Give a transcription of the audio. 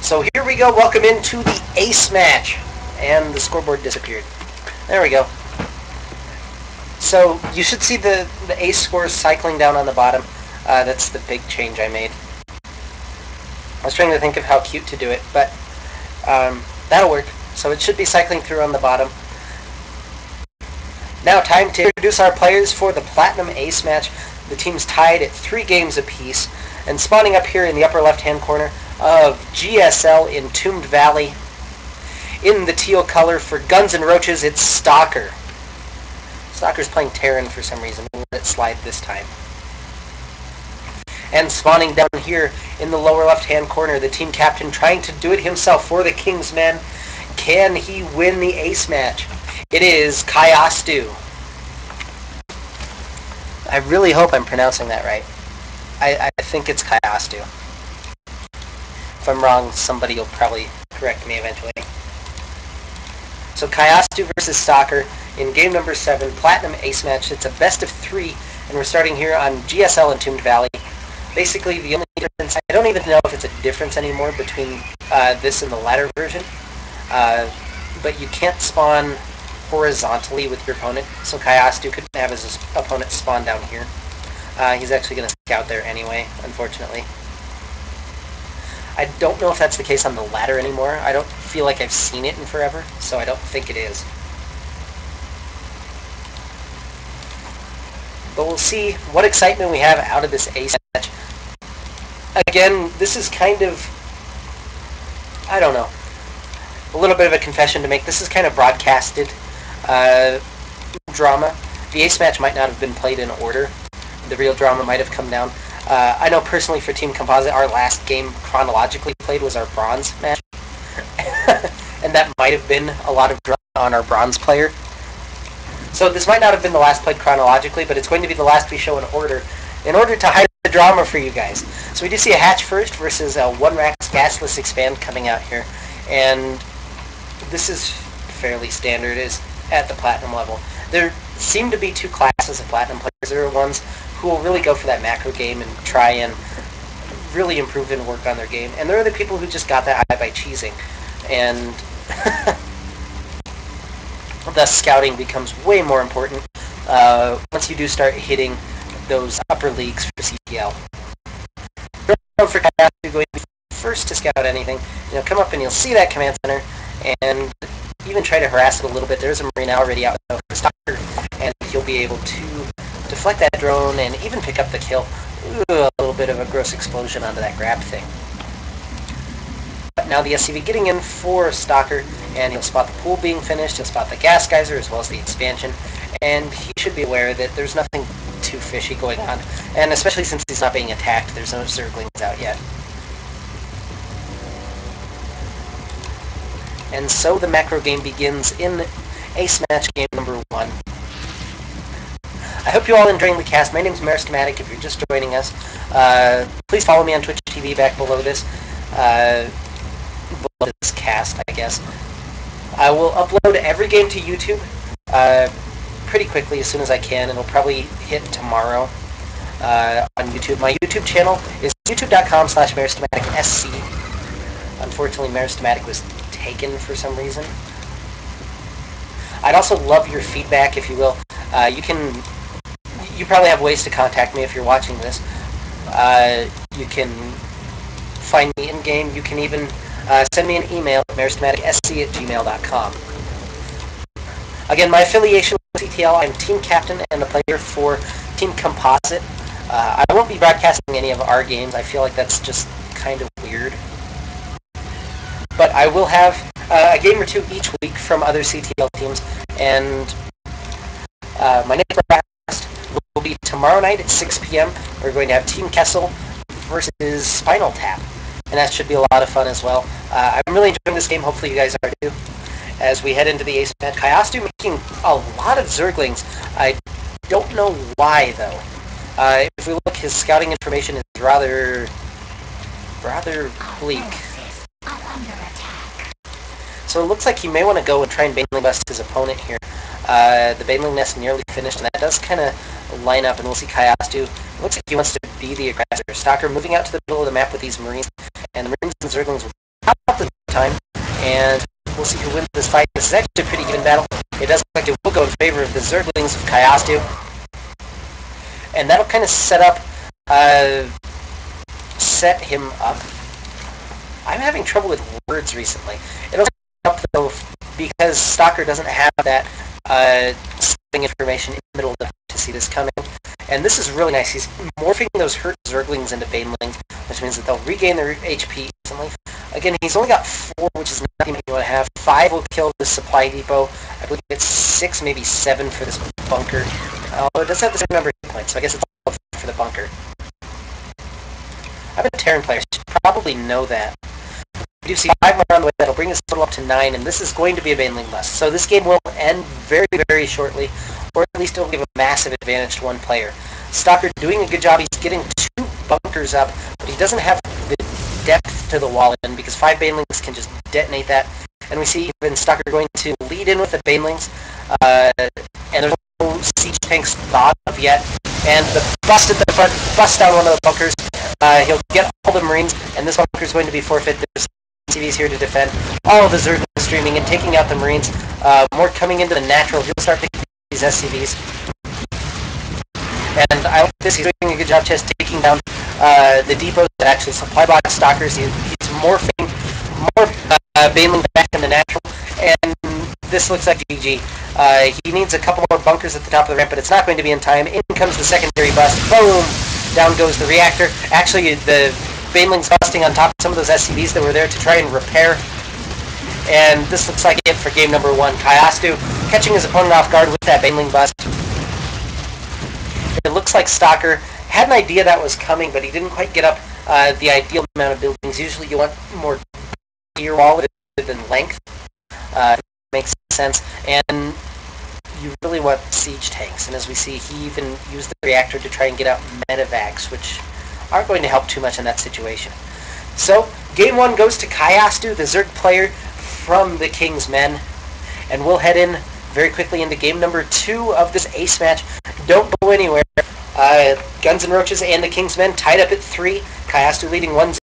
So here we go, welcome into the ace match. And the scoreboard disappeared. There we go. So you should see the ace scores cycling down on the bottom. That's the big change I made. I was trying to think of how cute to do it, but that'll work. So it should be cycling through on the bottom. Now time to introduce our players for the Platinum Ace match. The team's tied at 3 games apiece. And spawning up here in the upper left-hand corner of GSL in Entombed Valley. In the teal color for Guns and Roaches, it's StalkeR. StalkeR's playing Terran for some reason. We'll let it slide this time. And spawning down here in the lower left-hand corner, the team captain trying to do it himself for the King's Men. Can he win the ace match? It is Kiastu. I really hope I'm pronouncing that right. I think it's Kiastu. If I'm wrong, somebody will probably correct me eventually. So Kiastu versus StalkeR in game number 7, Platinum Ace match. It's a best of 3, and we're starting here on GSL Entombed Valley. Basically, the only difference, I don't even know if it's a difference anymore between this and the latter version, but you can't spawn horizontally with your opponent, so Kiastu couldn't have his opponent spawn down here. He's actually going to scout there anyway, unfortunately. I don't know if that's the case on the ladder anymore. I don't feel like I've seen it in forever, so I don't think it is. But we'll see what excitement we have out of this ace match. Again, this is kind of, I don't know, a little bit of a confession to make. This is kind of broadcasted drama. The ace match might not have been played in order. The real drama might have come down. I know personally for Team Composite, our last game chronologically played was our bronze match. And that might have been a lot of drama on our bronze player. So this might not have been the last played chronologically, but it's going to be the last we show in order to hide the drama for you guys. So we do see a hatch first versus a 1-Rax gasless expand coming out here. And this is fairly standard at the Platinum level. There seem to be 2 classes of Platinum players. There are ones who will really go for that macro game and try and really improve and work on their game. And there are the people who just got that high by cheesing. And thus scouting becomes way more important once you do start hitting those upper leagues for CTL. For Kiastu going to be first to scout anything, come up and you'll see that command center and even try to harass it a little bit. There's a Marine already out for StalkeR, and he'll be able to deflect that drone and even pick up the kill. Ooh, a little bit of a gross explosion onto that grab thing. But now the SCV getting in for StalkeR, and he'll spot the pool being finished, he'll spot the gas geyser as well as the expansion, and he should be aware that there's nothing too fishy going on, and especially since he's not being attacked, there's no circlings out yet. And so the macro game begins in ace match game number 1. I hope you all enjoying the cast. My name's Meristematic. If you're just joining us, please follow me on Twitch TV back below this cast, I guess. I will upload every game to YouTube pretty quickly as soon as I can. It'll probably hit tomorrow on YouTube. My YouTube channel is youtube.com/MeristematicSC. Unfortunately, Meristematic was taken for some reason. I'd also love your feedback, if you will. You probably have ways to contact me if you're watching this. You can find me in-game. You can even send me an email at meristematic.sc@gmail.com. Again, my affiliation with CTL, I'm team captain and the player for Team Composite. I won't be broadcasting any of our games. I feel like that's just kind of weird. But I will have a game or 2 each week from other CTL teams, and my next broadcast will be tomorrow night at 6 p.m. We're going to have Team Kessel versus Spinal Tap, and that should be a lot of fun as well. I'm really enjoying this game. Hopefully you guys are too. As we head into the ace match, Kiastu making a lot of Zerglings. I don't know why though. If we look, his scouting information is rather bleak. So it looks like he may want to go and try and Baneling bust his opponent here. The Baneling nest nearly finished, and that does kind of line up, and we'll see Kiastu. It looks like he wants to be the aggressor. StalkeR moving out to the middle of the map with these Marines, and the Marines and Zerglings will about the time, and we'll see who wins this fight. This is actually a pretty even battle. It does look like it will go in favor of the Zerglings of Kiastu. And that'll kind of set him up. I'm having trouble with words recently. It'll set him up, though, because StalkeR doesn't have that setting information in the middle of the to see this coming. And this is really nice. He's morphing those hurt Zerglings into Banelings, which means that they'll regain their HP instantly. Again, he's only got 4, which is nothing you want to have. 5 will kill the supply depot. I believe it's 6, maybe 7 for this bunker. Although it does have the same number of hit points, so I guess it's all for the bunker. I'm a Terran player, so you probably know that. We do see 5 more on the way. That'll bring this total up to 9, and this is going to be a Baneling bust. So this game will end very, very shortly, or at least it'll give a massive advantage to one player. StalkeR doing a good job. He's getting 2 bunkers up, but he doesn't have the depth to the wall in, because 5 Banelings can just detonate that. And we see even StalkeR going to lead in with the Banelings, and there's no siege tanks thought of yet. And the bust at the front, bust down one of the bunkers. He'll get all the Marines, and this bunker is going to be forfeit. There's SCVs here to defend. All of the Zerglings streaming and taking out the Marines. More coming into the natural. He'll start picking these SCVs. And I like this. He's doing a good job just taking down the depots that actually supply box StalkeRs. He's morphing more Baneling back in the natural. And this looks like GG. He needs a couple more bunkers at the top of the ramp, but it's not going to be in time. In comes the secondary bust. Boom! Down goes the reactor. Actually, the Baneling's busting on top of some of those SCVs that were there to try and repair. And this looks like it for game number 1. Kiastu catching his opponent off guard with that Baneling bust. It looks like StalkeR had an idea that was coming, but he didn't quite get up the ideal amount of buildings. Usually you want more ear wall than length. Makes sense. And you really want siege tanks. And as we see, he even used the reactor to try and get out medevacs, which aren't going to help too much in that situation. So, game 1 goes to Kiastu, the Zerg player from the King's Men. And we'll head in very quickly into game number 2 of this ace match. Don't go anywhere. Guns and Roaches and the King's Men tied up at 3. Kiastu leading 1-0.